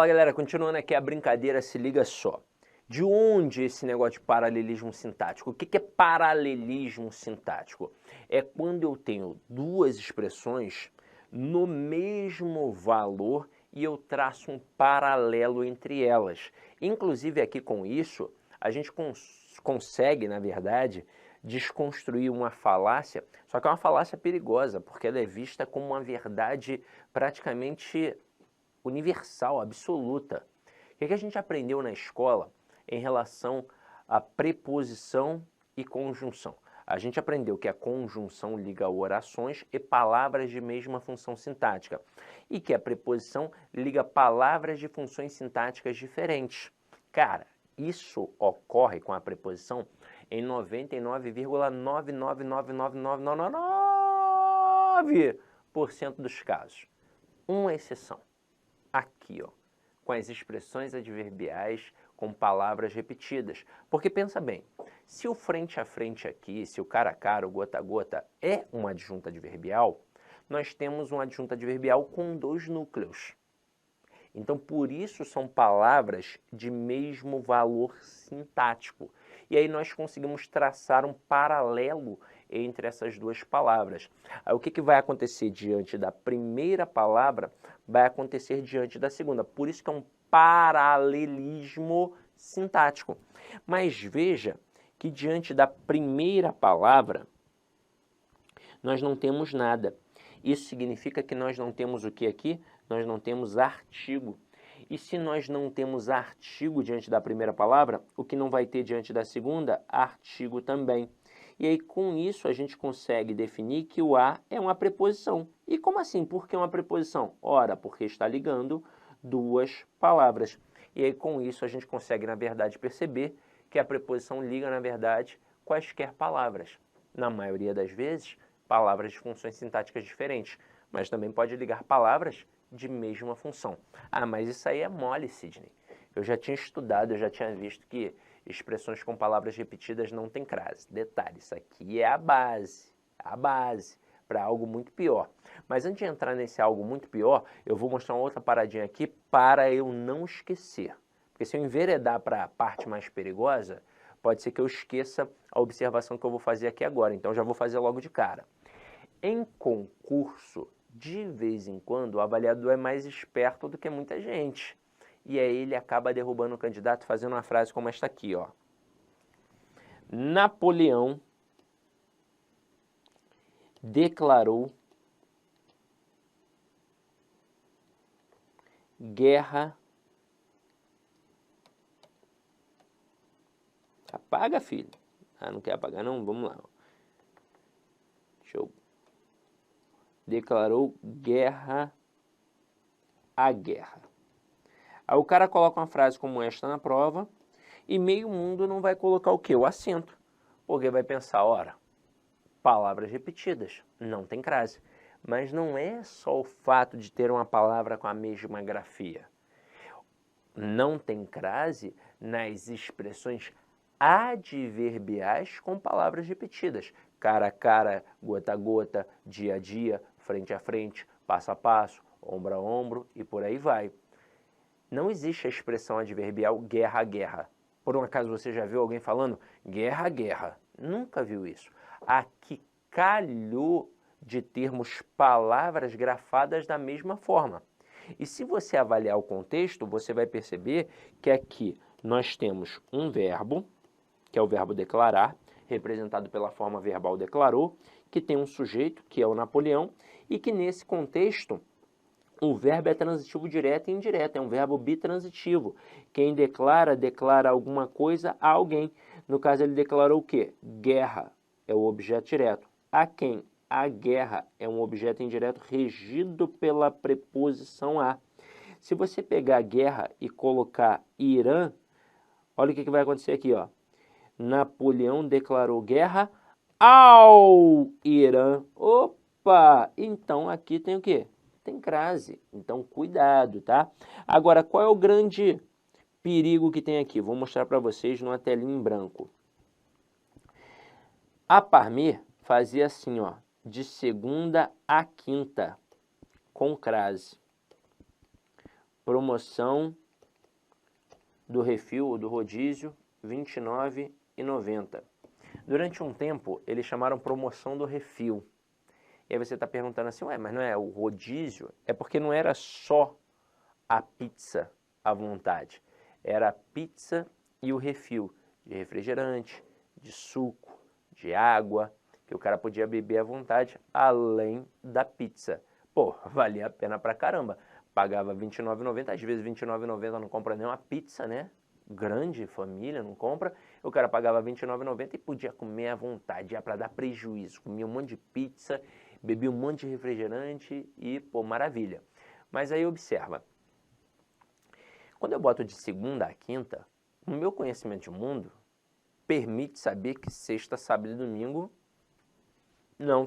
Fala galera, continuando aqui a brincadeira, se liga só. De onde esse negócio de paralelismo sintático? O que é paralelismo sintático? É quando eu tenho duas expressões no mesmo valor e eu traço um paralelo entre elas. Inclusive aqui com isso, a gente consegue, na verdade, desconstruir uma falácia, só que é uma falácia perigosa, porque ela é vista como uma verdade praticamente universal, absoluta. O que a gente aprendeu na escola em relação à preposição e conjunção? A gente aprendeu que a conjunção liga orações e palavras de mesma função sintática e que a preposição liga palavras de funções sintáticas diferentes. Cara, isso ocorre com a preposição em 99,9999999% dos casos. Uma exceção. Aqui, ó, com as expressões adverbiais com palavras repetidas. Porque pensa bem, se o frente a frente aqui, se o cara a cara, o gota a gota é uma adjunta adverbial, nós temos uma adjunta adverbial com dois núcleos. Então, por isso são palavras de mesmo valor sintático. E aí nós conseguimos traçar um paralelo entre essas duas palavras. Aí, o que vai acontecer diante da primeira palavra vai acontecer diante da segunda. Por isso que é um paralelismo sintático. Mas veja que diante da primeira palavra nós não temos nada. Isso significa que nós não temos o que aqui? Nós não temos artigo. E se nós não temos artigo diante da primeira palavra, o que não vai ter diante da segunda? Artigo também. E aí, com isso, a gente consegue definir que o a é uma preposição. E como assim? Por que uma preposição? Ora, porque está ligando duas palavras. E aí, com isso, a gente consegue, na verdade, perceber que a preposição liga, na verdade, quaisquer palavras. Na maioria das vezes, palavras de funções sintáticas diferentes, mas também pode ligar palavras de mesma função. Ah, mas isso aí é mole, Sidney. Eu já tinha estudado, eu já tinha visto que expressões com palavras repetidas não tem crase. Detalhe, isso aqui é a base para algo muito pior. Mas antes de entrar nesse algo muito pior, eu vou mostrar uma outra paradinha aqui para eu não esquecer. Porque se eu enveredar para a parte mais perigosa, pode ser que eu esqueça a observação que eu vou fazer aqui agora. Então já vou fazer logo de cara. Em concurso, de vez em quando, o avaliador é mais esperto do que muita gente. E aí ele acaba derrubando o candidato fazendo uma frase como esta aqui, ó. Napoleão declarou guerra. Apaga, filho. Ah, não quer apagar não? Vamos lá. Deixa eu... Declarou guerra à guerra. Aí o cara coloca uma frase como esta na prova e meio mundo não vai colocar o quê? O acento. Porque vai pensar, ora, palavras repetidas, não tem crase. Mas não é só o fato de ter uma palavra com a mesma grafia. Não tem crase nas expressões adverbiais com palavras repetidas. Cara a cara, gota a gota, dia a dia, frente a frente, passo a passo, ombro a ombro e por aí vai. Não existe a expressão adverbial guerra a guerra. Por um acaso você já viu alguém falando guerra a guerra? Nunca viu isso. Aqui calhou de termos palavras grafadas da mesma forma. E se você avaliar o contexto, você vai perceber que aqui nós temos um verbo, que é o verbo declarar, representado pela forma verbal declarou, que tem um sujeito, que é o Napoleão, e que nesse contexto o verbo é transitivo direto e indireto, é um verbo bitransitivo. Quem declara, declara alguma coisa a alguém. No caso, ele declarou o quê? Guerra é o objeto direto. A quem? A guerra é um objeto indireto regido pela preposição a. Se você pegar guerra e colocar Irã, olha o que vai acontecer aqui, ó. Napoleão declarou guerra ao Irã. Opa! Então aqui tem o quê? Tem crase. Então cuidado, tá? Agora, qual é o grande perigo que tem aqui? Vou mostrar para vocês numa telinha em branco. A Parmê fazia assim, ó, de segunda a quinta, com crase. promoção do refil ou do rodízio, R$ 29,90. Durante um tempo, eles chamaram promoção do refil. E aí você está perguntando assim, ué, mas não é o rodízio? É porque não era só a pizza à vontade. Era a pizza e o refil de refrigerante, de suco, de água, que o cara podia beber à vontade, além da pizza. Pô, valia a pena pra caramba. Pagava R$ 29,90, às vezes R$ 29,90 não compra nem uma pizza, né? Grande família, não compra. O cara pagava R$ 29,90 e podia comer à vontade, ia para dar prejuízo. Comia um monte de pizza, bebia um monte de refrigerante e, pô, maravilha. Mas aí observa, quando eu boto de segunda a quinta, o meu conhecimento de mundo permite saber que sexta, sábado e domingo não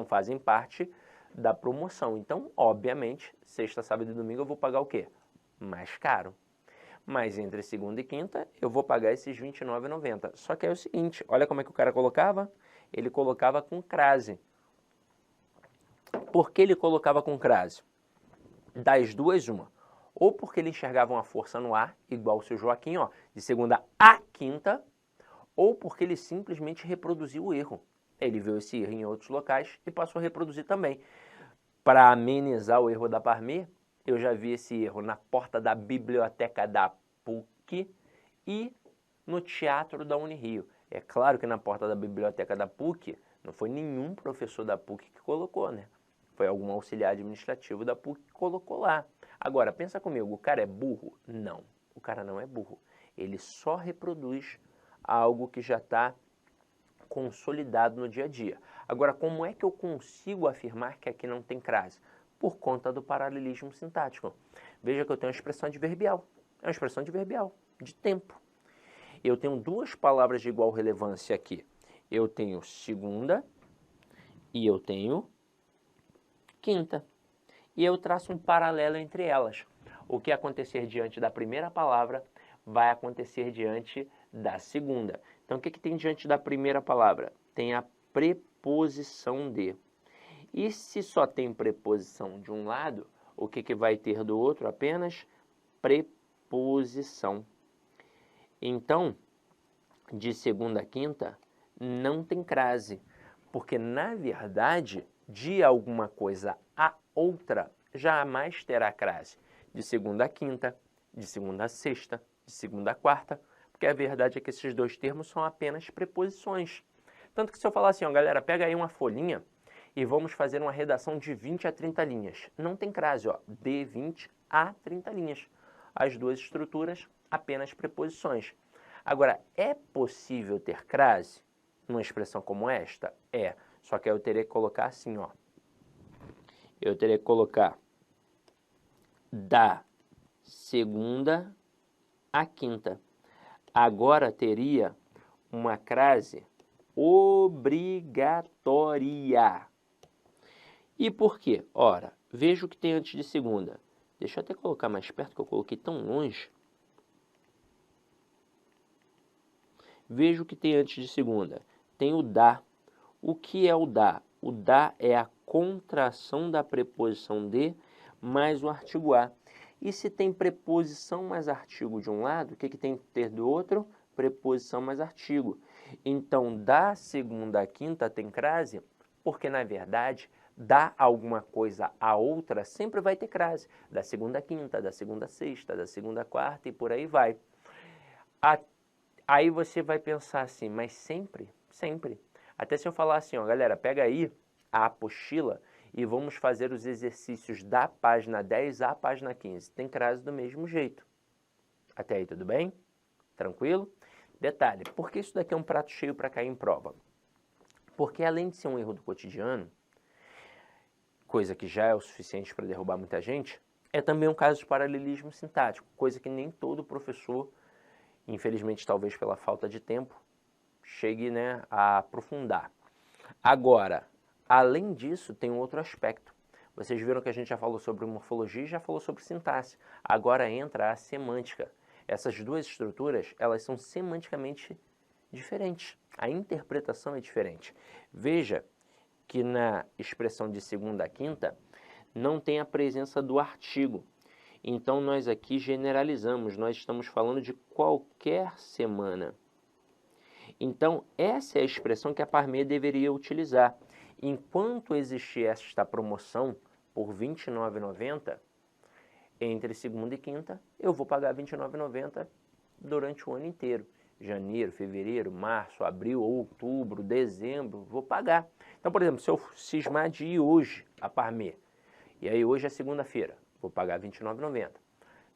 fazem parte da promoção. Então, obviamente, sexta, sábado e domingo eu vou pagar o quê? Mais caro. Mas entre segunda e quinta eu vou pagar esses R$ 29,90. Só que é o seguinte, olha como é que o cara colocava. Ele colocava com crase. Por que ele colocava com crase? Das duas, uma. Ou porque ele enxergava uma força no ar, igual o seu Joaquim, ó, de segunda a quinta, ou porque ele simplesmente reproduziu o erro. Ele viu esse erro em outros locais e passou a reproduzir também. Para amenizar o erro da Parmê, eu já vi esse erro na porta da biblioteca da PUC e no teatro da Unirio. É claro que na porta da biblioteca da PUC não foi nenhum professor da PUC que colocou, né? Foi algum auxiliar administrativo da PUC que colocou lá. Agora, pensa comigo, o cara é burro? Não, o cara não é burro. Ele só reproduz algo que já está consolidado no dia a dia. Agora, como é que eu consigo afirmar que aqui não tem crase? Por conta do paralelismo sintático. Veja que eu tenho uma expressão adverbial. É uma expressão adverbial, de tempo. Eu tenho duas palavras de igual relevância aqui. Eu tenho segunda e eu tenho quinta. E eu traço um paralelo entre elas. O que acontecer diante da primeira palavra vai acontecer diante da segunda. Então, o que tem diante da primeira palavra? Tem a preposição de. E se só tem preposição de um lado, o que vai ter do outro? Apenas preposição. Então, de segunda a quinta, não tem crase, porque, na verdade, de alguma coisa a outra, jamais terá crase. De segunda a quinta, de segunda a sexta, de segunda a quarta, porque a verdade é que esses dois termos são apenas preposições. Tanto que se eu falar assim, ó, galera, pega aí uma folhinha e vamos fazer uma redação de 20 a 30 linhas. Não tem crase, ó, de 20 a 30 linhas. As duas estruturas, apenas preposições. Agora, é possível ter crase numa expressão como esta? É, só que eu teria que colocar assim, ó. Eu teria que colocar da segunda à quinta. Agora teria uma crase obrigatória. E por quê? Ora, veja o que tem antes de segunda. Deixa eu até colocar mais perto, que eu coloquei tão longe. Veja o que tem antes de segunda. Tem o da. O que é o da? O da é a contração da preposição de mais o artigo a. E se tem preposição mais artigo de um lado, o que tem que ter do outro? Preposição mais artigo. Então, da segunda à quinta tem crase, porque, na verdade, da alguma coisa a outra sempre vai ter crase. Da segunda à quinta, da segunda à sexta, da segunda à quarta e por aí vai. Aí você vai pensar assim, mas sempre? Sempre. Até se eu falar assim, ó, galera, pega aí a apostila e vamos fazer os exercícios da página 10 à página 15. Tem crase do mesmo jeito. Até aí tudo bem? Tranquilo? Detalhe, por que isso daqui é um prato cheio para cair em prova? Porque além de ser um erro do cotidiano, coisa que já é o suficiente para derrubar muita gente, é também um caso de paralelismo sintático, coisa que nem todo professor, infelizmente talvez pela falta de tempo, chegue, né, a aprofundar. Agora, além disso, tem um outro aspecto. Vocês viram que a gente já falou sobre morfologia e já falou sobre sintaxe. Agora entra a semântica. Essas duas estruturas, elas são semanticamente diferentes. A interpretação é diferente. Veja que na expressão de segunda a quinta não tem a presença do artigo. Então, nós aqui generalizamos, nós estamos falando de qualquer semana. Então, essa é a expressão que a Parmê deveria utilizar. Enquanto existir esta promoção por R$ 29,90, entre segunda e quinta, eu vou pagar R$ 29,90 durante o ano inteiro. Janeiro, fevereiro, março, abril, outubro, dezembro, vou pagar. Então, por exemplo, se eu cismar de ir hoje a Parmê, e aí hoje é segunda-feira, vou pagar R$ 29,90.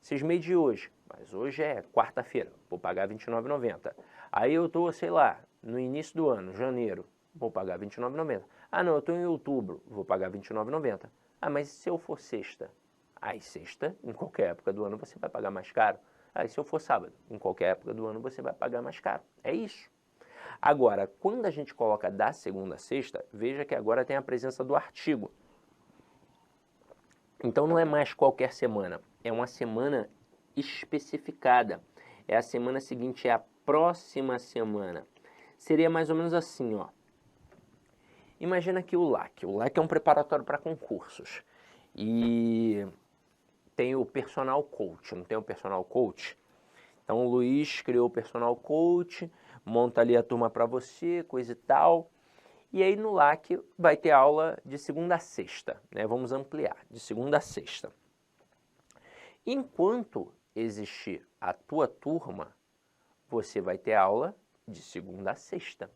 Cismei de hoje, mas hoje é quarta-feira, vou pagar R$ 29,90. Aí eu estou, sei lá, no início do ano, janeiro, vou pagar R$ 29,90. Ah, não, eu estou em outubro, vou pagar R$ 29,90. Ah, mas se eu for sexta? Aí sexta, em qualquer época do ano, você vai pagar mais caro. Aí se eu for sábado, em qualquer época do ano, você vai pagar mais caro. É isso. Agora, quando a gente coloca da segunda a sexta, veja que agora tem a presença do artigo. Então não é mais qualquer semana, é uma semana especificada. É a semana seguinte, é a próxima semana. Seria mais ou menos assim, ó. Imagina aqui o LAC. O LAC é um preparatório para concursos. E tem o personal coach, não tem o personal coach? Então o Luiz criou o personal coach, monta ali a turma para você, coisa e tal. E aí no LAC vai ter aula de segunda a sexta, né? Vamos ampliar, de segunda a sexta. Enquanto existir a tua turma, você vai ter aula de segunda a sexta.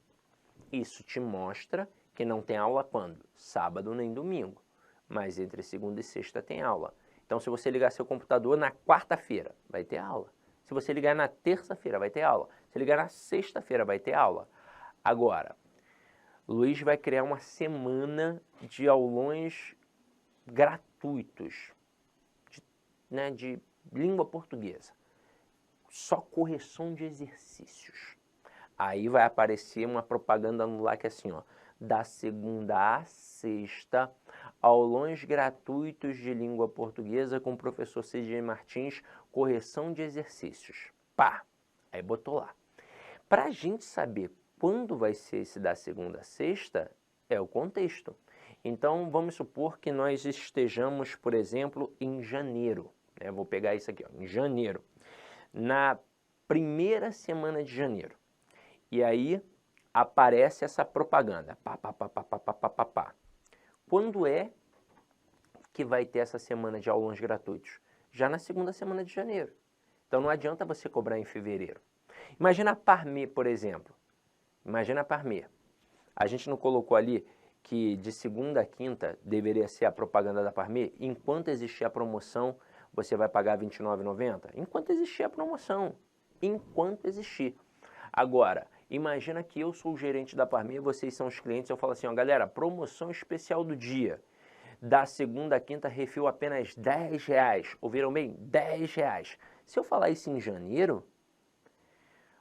Isso te mostra que não tem aula quando? Sábado nem domingo. Mas entre segunda e sexta tem aula. Então se você ligar seu computador na quarta-feira, vai ter aula. Se você ligar na terça-feira, vai ter aula. Se ligar na sexta-feira, vai ter aula. Agora, Luiz vai criar uma semana de aulões gratuitos de língua portuguesa. Só correção de exercícios. Aí vai aparecer uma propaganda no LAC assim, ó. Da segunda a sexta, aulões gratuitos de língua portuguesa com o professor C.J. Martins, correção de exercícios. Pá! Aí botou lá. Para a gente saber quando vai ser esse da segunda a sexta, é o contexto. Então, vamos supor que nós estejamos, por exemplo, em janeiro. Né? Vou pegar isso aqui, ó, em janeiro. Na primeira semana de janeiro. E aí aparece essa propaganda. Pá, pá, pá, pá, pá, pá, pá, pá, pá. Quando é que vai ter essa semana de aulões gratuitos? Já na segunda semana de janeiro. Então não adianta você cobrar em fevereiro. Imagina a Parmê, por exemplo. Imagina a Parmê. A gente não colocou ali que de segunda a quinta deveria ser a propaganda da Parmê? Enquanto existir a promoção, você vai pagar R$ 29,90? Enquanto existir a promoção. Enquanto existir. Agora, imagina que eu sou o gerente da Parmê, vocês são os clientes, eu falo assim, ó, galera, promoção especial do dia. Da segunda a quinta, refil apenas R$10. Ouviram bem? R$10. Se eu falar isso em janeiro,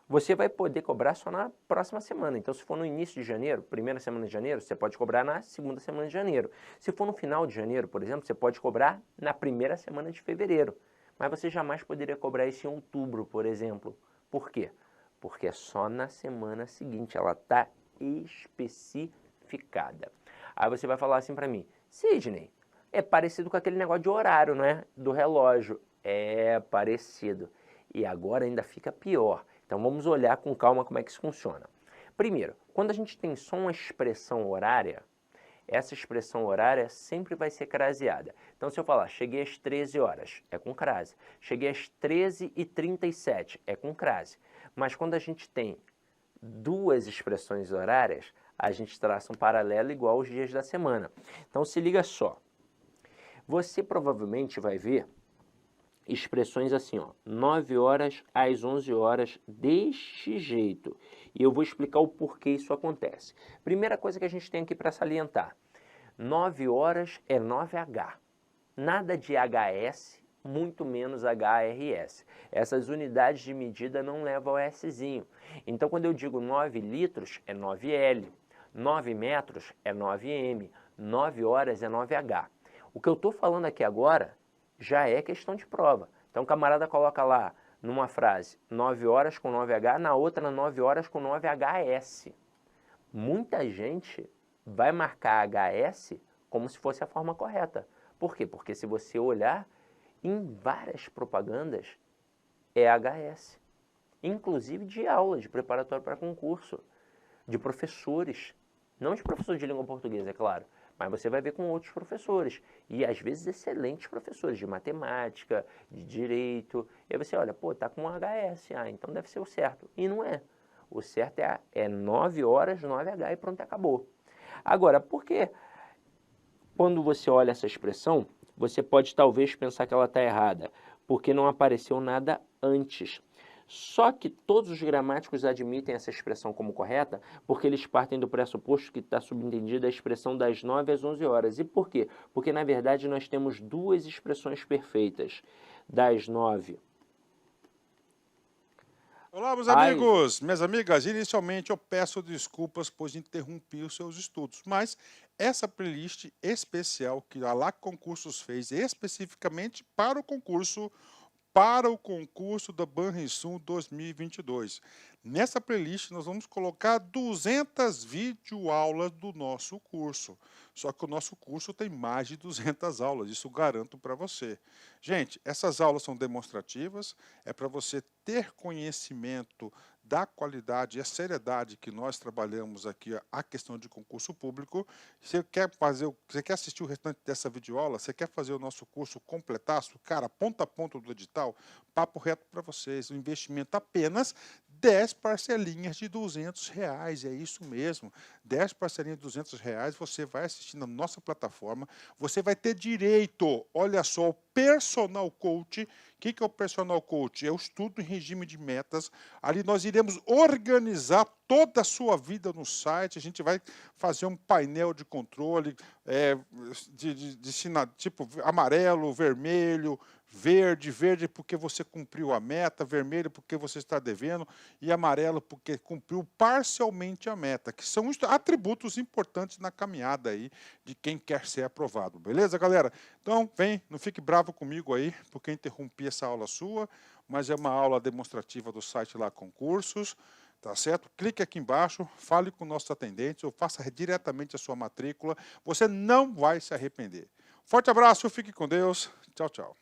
você vai poder cobrar só na próxima semana. Então, se for no início de janeiro, primeira semana de janeiro, você pode cobrar na segunda semana de janeiro. Se for no final de janeiro, por exemplo, você pode cobrar na primeira semana de fevereiro. Mas você jamais poderia cobrar isso em outubro, por exemplo. Por quê? Porque é só na semana seguinte, ela está especificada. Aí você vai falar assim para mim, Sidney, é parecido com aquele negócio de horário, não é? Do relógio. É parecido. E agora ainda fica pior. Então vamos olhar com calma como é que isso funciona. Primeiro, quando a gente tem só uma expressão horária, essa expressão horária sempre vai ser craseada. Então se eu falar, cheguei às 13 horas, é com crase. Cheguei às 13h37, é com crase. Mas quando a gente tem duas expressões horárias, a gente traça um paralelo igual aos dias da semana. Então se liga só. Você provavelmente vai ver expressões assim, ó, 9 horas às 11 horas, deste jeito. E eu vou explicar o porquê isso acontece. Primeira coisa que a gente tem aqui para salientar. 9 horas é 9H. Nada de HS, muito menos HRS. Essas unidades de medida não levam ao Szinho. Então, quando eu digo 9 litros, é 9L. 9 metros é 9M. 9 horas é 9H. O que eu estou falando aqui agora já é questão de prova. Então o camarada coloca lá numa frase 9 horas com 9H, na outra 9 horas com 9HS. Muita gente vai marcar HS como se fosse a forma correta. Por quê? Porque se você olhar, em várias propagandas é HS, inclusive de aula, de preparatório para concurso, de professores, não de professor de língua portuguesa, é claro, mas você vai ver com outros professores, e às vezes excelentes professores de matemática, de direito, e aí você olha, pô, tá com HS, então deve ser o certo, e não é. O certo é 9 horas, 9H e pronto, acabou. Agora, por que quando você olha essa expressão, você pode talvez pensar que ela está errada, porque não apareceu nada antes. Só que todos os gramáticos admitem essa expressão como correta, porque eles partem do pressuposto que está subentendida a expressão das 9 às 11 horas. E por quê? Porque, na verdade, nós temos duas expressões perfeitas. Das 9 Olá, meus às... amigos, minhas amigas. Inicialmente eu peço desculpas, pois interrompi os seus estudos, mas essa playlist especial que a LAC Concursos fez especificamente para o concurso da Banrisul 2022. Nessa playlist nós vamos colocar 200 videoaulas do nosso curso. Só que o nosso curso tem mais de 200 aulas, isso garanto para você. Gente, essas aulas são demonstrativas, é para você ter conhecimento da qualidade e a seriedade que nós trabalhamos aqui a questão de concurso público. Você quer assistir o restante dessa videoaula? Você quer fazer o nosso curso completaço? Cara, ponta a ponta do edital, papo reto para vocês, um investimento apenas 10 parcelinhas de R$ 200, é isso mesmo, 10 parcelinhas de R$ 200, você vai assistir na nossa plataforma, você vai ter direito, olha só, o personal coach. O que é o personal coach? É o estudo em regime de metas, ali nós iremos organizar toda a sua vida no site, a gente vai fazer um painel de controle, tipo amarelo, vermelho, verde porque você cumpriu a meta, vermelho porque você está devendo e amarelo porque cumpriu parcialmente a meta, que são atributos importantes na caminhada aí de quem quer ser aprovado, beleza, galera? Então, vem, não fique bravo comigo aí, porque interrompi essa aula sua, mas é uma aula demonstrativa do site lá Concursos, tá certo? Clique aqui embaixo, fale com nossos atendentes ou faça diretamente a sua matrícula, você não vai se arrepender. Forte abraço, fique com Deus, tchau, tchau.